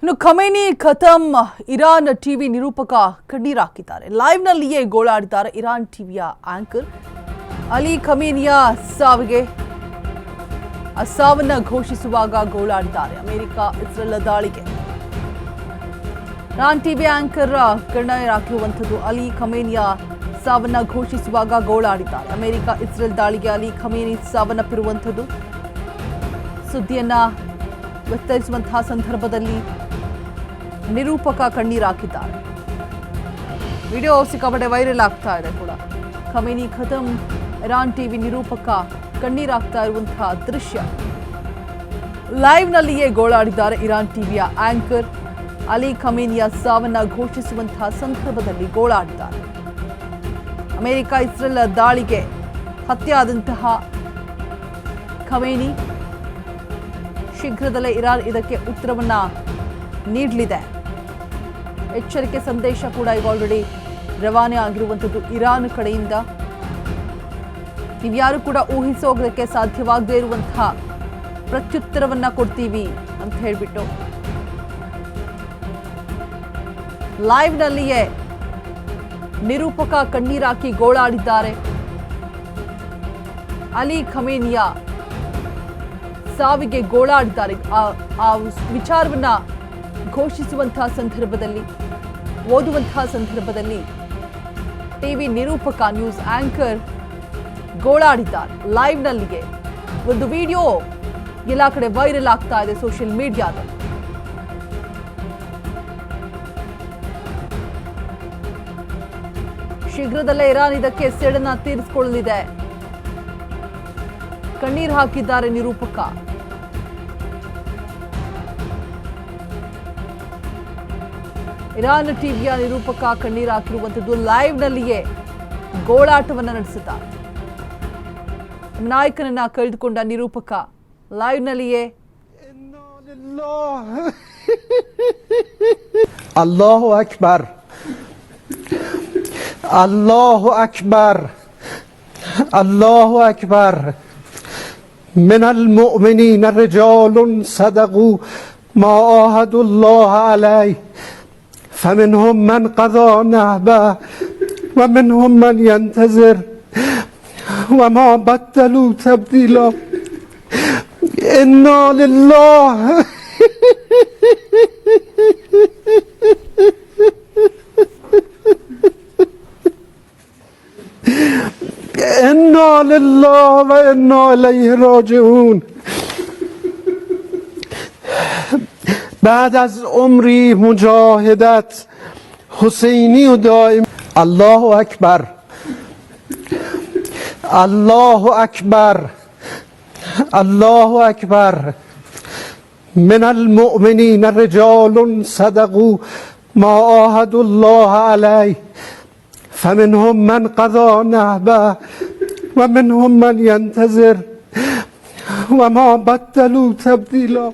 ಇನ್ನು ಖಮೇನಿ ಖತಮ್ Iran TV ನಿರೂಪಕ ಕಣ್ಣೀರಾಕಿದ್ದಾರೆ. ಲೈವ್ನಲ್ಲಿಯೇ ಗೋಳಾಡಿದ್ದಾರೆ ಇರಾನ್ ಟಿವಿಯ ಆಂಕರ್. ಅಲಿ ಖಮೇನಿಯ ಸಾವನ್ನ ಘೋಷಿಸುವಾಗ ಗೋಳಾಡಿದ್ದಾರೆ. ಅಮೆರಿಕ ಇಸ್ರೇಲ್ ದಾಳಿಗೆ ಇರಾನ್ ಟಿವಿ ಆಂಕರ್ ಕಣ್ಣೀರಾಕಿರುವಂಥದ್ದು. ಅಲಿ ಖಮೇನಿಯ ಸಾವನ್ನ ಘೋಷಿಸುವಾಗ ಗೋಳಾಡಿದ್ದಾರೆ. ಅಮೆರಿಕ ಇಸ್ರೇಲ್ ದಾಳಿಗೆ ಅಲಿ ಖಮೇನಿ ಸಾವನ್ನಪ್ಪಿರುವಂಥದ್ದು. ಸುದ್ದಿಯನ್ನ ವಿಸ್ತರಿಸುವಂತಹ ಸಂದರ್ಭದಲ್ಲಿ ನಿರೂಪಕ ಕಣ್ಣೀರಾಕಿದ್ದಾರೆ. ವಿಡಿಯೋ ಸಿಕ್ಕಾಪಟ್ಟೆ ವೈರಲ್ ಆಗ್ತಾ ಇದೆ ಕೂಡ. ಖಮೇನಿ ಖತಮ್ ಇರಾನ್ ಟಿವಿ ನಿರೂಪಕ ಕಣ್ಣೀರಾಗ್ತಾ ಇರುವಂತಹ ದೃಶ್ಯ. ಲೈವ್ನಲ್ಲಿಯೇ ಗೋಳಾಡಿದ್ದಾರೆ ಇರಾನ್ ಟಿವಿಯ ಆಂಕರ್. ಅಲಿ ಖಮೇನಿಯ ಸಾವನ್ನ ಘೋಷಿಸುವಂತಹ ಸಂದರ್ಭದಲ್ಲಿ ಗೋಳಾಡಿದ್ದಾರೆ. ಅಮೆರಿಕ ಇಸ್ರೇಲ್ ದಾಳಿಗೆ ಹತ್ಯೆಯಾದಂತಹ ಖಮೇನಿ ಶೀಘ್ರದಲ್ಲೇ ಇರಾನ್ ಇದಕ್ಕೆ ಉತ್ತರವನ್ನ ನೀಡಲಿದೆ. ಎಚ್ಚರಿಕೆ ಸಂದೇಶ ಕೂಡ ಈಗ ಆಲ್ರೆಡಿ ರವಾನೆ ಆಗಿರುವಂಥದ್ದು ಇರಾನ್ ಕಡೆಯಿಂದ. ನೀವ್ಯಾರು ಕೂಡ ಊಹಿಸೋಗೋದಕ್ಕೆ ಸಾಧ್ಯವಾಗದೇ ಇರುವಂತಹ ಪ್ರತ್ಯುತ್ತರವನ್ನ ಕೊಡ್ತೀವಿ ಅಂತ ಹೇಳ್ಬಿಟ್ಟು ಲೈವ್ನಲ್ಲಿಯೇ ನಿರೂಪಕ ಕಣ್ಣೀರಾಕಿ ಗೋಳಾಡಿದ್ದಾರೆ. ಅಲಿ ಖಮೇನಿಯ ಸಾವಿಗೆ ಗೋಳಾಡಿದ್ದಾರೆ. ಆ ವಿಚಾರವನ್ನ ಘೋಷಿಸುವಂತಹ ಸಂದರ್ಭದಲ್ಲಿ, ಓದುವಂತಹ ಸಂದರ್ಭದಲ್ಲಿ ಟಿವಿ ನಿರೂಪಕ, ನ್ಯೂಸ್ ಆಂಕರ್ ಗೋಳಾಡಿದ್ದಾರೆ. ಲೈವ್ನಲ್ಲಿಗೆ ಒಂದು ವಿಡಿಯೋ ಎಲ್ಲ ಕಡೆ ವೈರಲ್ ಆಗ್ತಾ ಇದೆ ಸೋಷಿಯಲ್ ಮೀಡಿಯಾದಲ್ಲಿ. ಶೀಘ್ರದಲ್ಲೇ ಇರಾನ್ ಇದಕ್ಕೆ ಸೇಡನ್ನ ತೀರಿಸಿಕೊಳ್ಳಲಿದೆ. ಕಣ್ಣೀರು ಹಾಕಿದ್ದಾರೆ ನಿರೂಪಕ. ಇರಾನ್ ಟಿವಿಯ ನಿರೂಪಕ ಕಣ್ಣೀರು ಹಾಕಿರುವಂಥದ್ದು. ಲೈವ್ನಲ್ಲಿಯೇ ಗೋಳಾಟವನ್ನು ನಡೆಸುತ್ತಾರೆ. ನಾಯಕನನ್ನ ಕಳೆದುಕೊಂಡ ನಿರೂಪಕ ಲೈವ್ನಲ್ಲಿಯೇ ಅಲ್ಲಾಹು ಅಕ್ಬರ್, ಅಲ್ಲಾಹು ಅಕ್ಬರ್, ಅಲ್ಲಾಹು ಅಕ್ಬರ್. من المؤمنين رجال صدقوا ما عاهدوا الله عليه فمنهم من قضى نحبه ومنهم من ينتظر وما بدلوا تبديلا. إنا لله إنا لله وإنا إليه راجعون. بعد از عمری مجاهدت حسینی و دائم. الله اکبر، الله اکبر، الله اکبر. من المؤمنین رجال صدقوا ما عاهدوا الله علیه فمنهم من قضى نحبه ومنهم من ينتظر وما بدلوا تبديلا.